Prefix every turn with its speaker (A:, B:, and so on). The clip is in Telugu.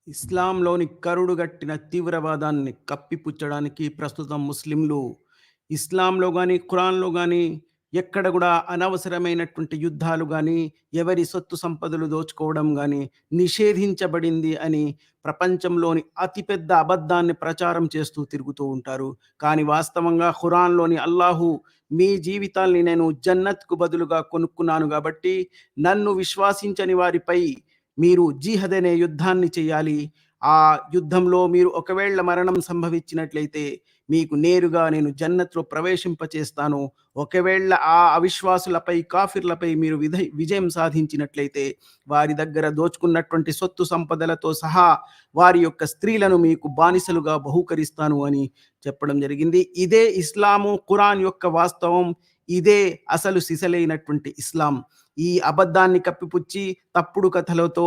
A: ఇస్లాంలోని కరుడుగట్టిన తీవ్రవాదాన్ని కప్పిపుచ్చడానికి ప్రస్తుతం ముస్లింలు ఇస్లాంలో గాని, ఖురాన్‌లో గాని ఎక్కడ గూడా అనవసరమైనటువంటి యుద్ధాలు గాని, ఎవరి సొత్తు సంపదలు దోచుకోవడం గాని నిషేధించబడింది అని ప్రపంచంలోని అతిపెద్ద అబద్ధాన్ని ప్రచారం చేస్తూ తిరుగుతూ ఉంటారు. కానీ వాస్తవంగా ఖురాన్‌లోని అల్లాహు మీ జీవితాల్ని నేను జన్నత్‌కు బదులుగా కొనుక్కున్నాను గాబట్టి, నన్ను విశ్వాసించని వారిపై మీరు జిహద్ అనే యుద్ధాన్ని చేయాలి. ఆ యుద్ధంలో మీరు ఒకవేళ మరణం సంభవించినట్లయితే మీకు నేరుగా నేను జన్నత్‌లో ప్రవేశింపచేస్తాను. ఒకవేళ ఆ అవిశ్వాసులపై, కాఫిర్‌లపై మీరు విజయం సాధించినట్లయితే వారి దగ్గర దోచుకున్నటువంటి సొత్తు సంపదలతో సహా వారి యొక్క స్త్రీలను మీకు బానిసలుగా బహూకరిస్తాను అని చెప్పడం జరిగింది. ఇదే ఇస్లాము, ఖురాన్ యొక్క వాస్తవం. ఇదే అసలు సిసలైనటువంటి ఇస్లాం. ఈ అబద్ధాన్ని కప్పిపుచ్చి తప్పుడు కథలతో